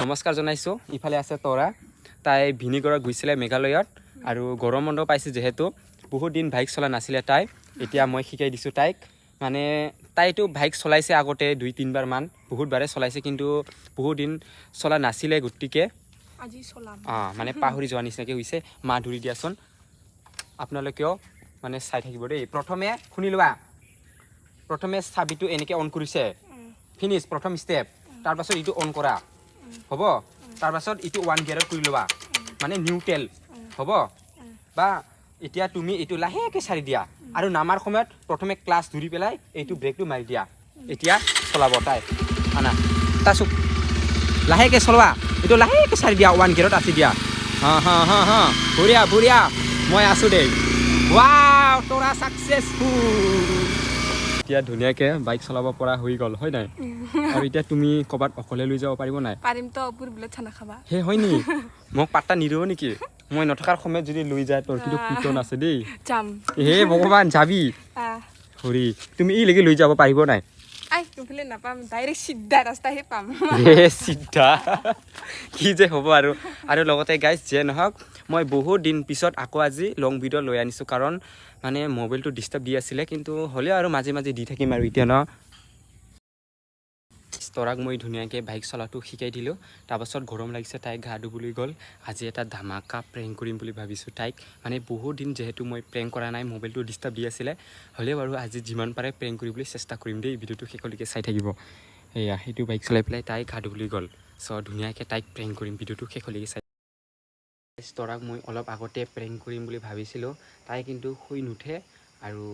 নমস্কাৰ জনাইছোঁ। ইফালে আছে তৰা, তাই ভিনিগৰত গৈছিলে মেঘালয়ত আৰু গৰম বন্ধ পাইছে যিহেতু বহুত দিন বাইক চলা নাছিলে তাই। এতিয়া মই শিকাই দিছোঁ তাইক। মানে তাইতো বাইক চলাইছে আগতে 2-3 বাৰমান, বহুতবাৰে চলাইছে, কিন্তু বহুত দিন চলা নাছিলে, গতিকে আজি চলাম। মানে পাহৰি যোৱা নিচিনাকৈ হৈছে। মা ধৰি দিয়াচোন, আপোনালোকেও মানে চাই থাকিব দেই। প্ৰথমে শুনি লোৱা, প্ৰথমে চাবিটো এনেকৈ অন কৰিছে, ফিনিছ প্ৰথম ষ্টেপ। তাৰপাছত এইটো অন কৰা হ'ব, তাৰপাছত এইটো 1 গিয়াৰত কৰি ল'বা, মানে নিউট্ৰেল হ'ব। বা এতিয়া তুমি এইটো লাহেকৈ চাৰি দিয়া আৰু নামাৰ সময়ত প্ৰথমে ক্লাছ ধৰি পেলাই এইটো ব্ৰেকটো মাৰি দিয়া। এতিয়া চলাব তাই। আনা তাচোক লাহেকৈ চলোৱা, এইটো লাহেকৈ চাৰি দিয়া, 1 গিয়াৰত আছে দিয়া। বঢ়িয়া বঢ়িয়া, মই আছোঁ দেই। ৱাও, তৰা ছাকচেছফুল। এতিয়া ধুনীয়াকৈ বাইক চলাব পৰা হৈ গ'ল, হয় নাই? আৰু এতিয়া তুমি ক'ৰবাত অকলে লৈ যাব পাৰিব নাই? পাৰিম তো, অপুৰ বোলে খানা খাবা। সেই হয় নি? মোক পাত্তা নিদিব নেকি? মই নথকাৰ সময়ত যদি লৈ যায়, তোৰ কিন্তু পিটন আছে দেই। যাম। হে ভগৱান, যাবি হৰি। তুমি ইলৈকে লৈ যাব পাৰিব নাই? আই তোফালে নাপাম, ডাইৰেক্ট চিধা ৰাস্তাহে পাম। চিধা কি যে হ'ব আৰু লগতে গাইজ যে নহওক, মই বহুত দিন পিছত আকৌ আজি লং ভিডিঅ' লৈ আনিছোঁ, কাৰণ মানে মোবাইলটো ডিষ্টাৰ্ব দি আছিলে, কিন্তু হ'লেও আৰু মাজে মাজে দি থাকিম আৰু এতিয়া ন। তৰাক মই ধুনীয়াকৈ বাইক চলাটো শিকাই দিলোঁ। তাৰপাছত গৰম লাগিছে, তাইক গা ধুবলৈ গ'ল। আজি এটা ধামাকা প্ৰেংক কৰিম বুলি ভাবিছোঁ তাইক। মানে বহুত দিন যিহেতু মই প্ৰেংক কৰা নাই, মোবাইলটো ডিষ্টাৰ্ব দি আছিলে, হ'লেও বাৰু আজি যিমান পাৰে প্ৰেংক কৰিবলৈ চেষ্টা কৰিম দেই। ভিডিঅ'টো শেষলৈকে চাই থাকিব। এয়া সেইটো বাইক চলাই পেলাই তাই গা ধুবলৈ গ'ল। চ' ধুনীয়াকৈ তাইক প্ৰেংক কৰিম, ভিডিঅ'টো শেষলৈকে চাই। তৰাক মই অলপ আগতে প্ৰেংক কৰিম বুলি ভাবিছিলোঁ, তাই কিন্তু শুই নুঠে আৰু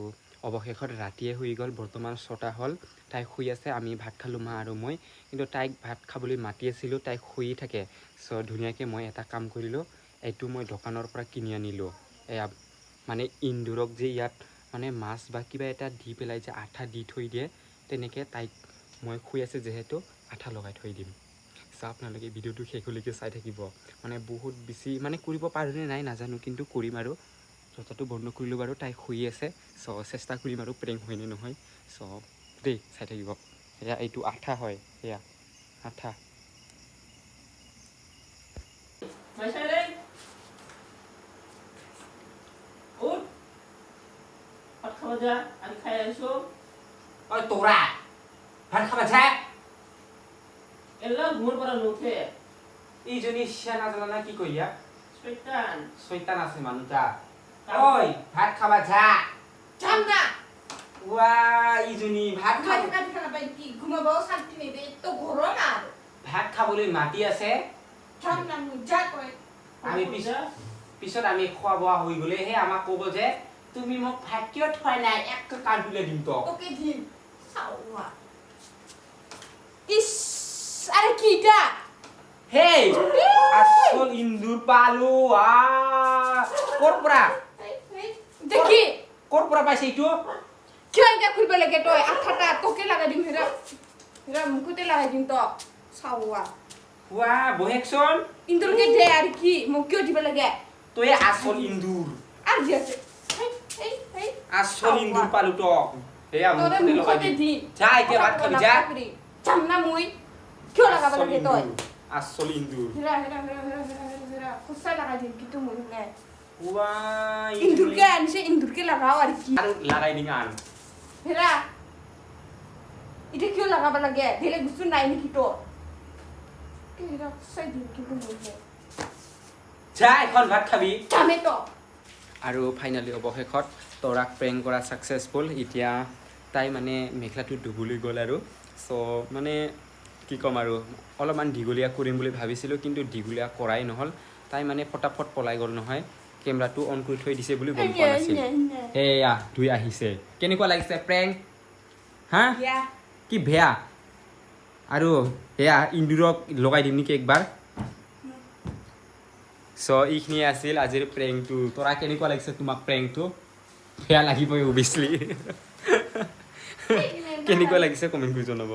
অৱশেষত ৰাতিয়ে শুই গ'ল। বৰ্তমান 6টা হ'ল, তাই শুই আছে। আমি ভাত খালোঁ মা আৰু মই, কিন্তু তাইক ভাত খাবলৈ মাতি আছিলোঁ, তাইক শুই থাকে। চ' ধুনীয়াকৈ মই এটা কাম কৰিলোঁ, এইটো মই দোকানৰ পৰা কিনি আনিলোঁ। এয়া মানে ইন্দুৰক যে ইয়াত মানে মাছ বা কিবা এটা দি পেলাই যে আঠা দি থৈ দিয়ে, তেনেকৈ তাইক মই শুই আছে যিহেতু আঠা লগাই থৈ দিম। চ' আপোনালোকে ভিডিঅ'টো শেষলৈকে চাই থাকিব। মানে বহুত বেছি মানে কৰিব পাৰোঁনে নাই নাজানো, কিন্তু কৰিম আৰু। দৰ্জাটো বন্ধ কৰিলোঁ বাৰু, তাই শুই আছে। চ' চেষ্টা কৰিম আৰু প্ৰেংক হয়নে নহয়। চ' দেই চাই থাকিব। এয়া এইটো আঠা হয়, এয়া আঠা। তৰা ভাত খাবা যা। ঘুমৰ পৰা নুঠে এইজনী চিয়ানা জানা কি কইয়া শয়তান আছে মানুহটা। ঐ ভাত খাবা যা। যাম না। ওয়া ইজনী ভাত কি ঘুমাবো শান্তি নেই, তো গরম আর ভাত খাবলৈ মাতি আছে। যাম না, মুই যা কই। আমি পিছত আমি খোৱা বোৱা হৈ গ'লে হে আমাক ক'ব যে তুমি মোক ভাত কিয় খুৱাই নাই, এক কান তুলে দিম তো। ওকে দিন সাওয়া। ইস আরে কিটা হেই আসল ইন্দুর পালো কোর পৰা দেখি কোৰ পৰা পাইছে এইটো। কিয় এটা খুলবে লাগে তই আঠাটা তোকে লাগাই দিম। হেরা হেরা মুকুতে লাগাই দিম তো সাওয়া। ওয়া বহেকছন ইন্দুরকে দে আর কি মোক কিয় দিবে লাগে। তুই আসল ইন্দুর আর দিছে এই আসল ইন্দুর পালো তো। হেয়া তোরে মুকুতে লগাই মুখতে দিম। দি যা এতিয়া ভাত খাবি যা। যাম না মুই কিয় লাগাবে লাগে তই। আসল ইন্দুর হেরা হেরা হেরা হেরা হেরা হেরা কুসা লাগাই দিম কিন্তু মুই না। ওয়া ইন্দুরকে আনছে ইন্দুরকে লাগাও আর কি। আর লাগাই দিন আন। হেরা এটা কিয় লাগাবা লাগে, বেলেগ বস্তু নাই নাকি তোর। হেরা কুসাই দিম কিন্তু মুই না। যা এখন ভাত খাবি। যামে তো। আৰু ফাইনেলি অৱশেষত তৰাক প্ৰেংক কৰা ছাকচেছফুল। এতিয়া তাই মানে মেখেলাটো ধুবলৈ গ'ল আৰু। চ' মানে কি ক'ম আৰু, অলপমান দীঘলীয়া কৰিম বুলি ভাবিছিলোঁ, কিন্তু দীঘলীয়া কৰাই নহ'ল। তাই মানে ফটাফট পলাই গ'ল নহয়, কেমেৰাটো অন কৰি থৈ দিছে বুলি গম পোৱা নাছিল। সেয়া ধুই আহিছে। কেনেকুৱা লাগিছে প্ৰেংক হা? কি বেয়া। আৰু সেয়া ইন্দুৰক লগাই দিম নেকি একবাৰ। চ' এইখিনিয়ে আছিল আজিৰ প্ৰেংকটো। তৰা কেনেকুৱা লাগিছে তোমাক প্ৰেংকটো? বেয়া লাগিবই অভিয়াছলি। কেনেকুৱা লাগিছে কমেণ্ট কৰি জনাব।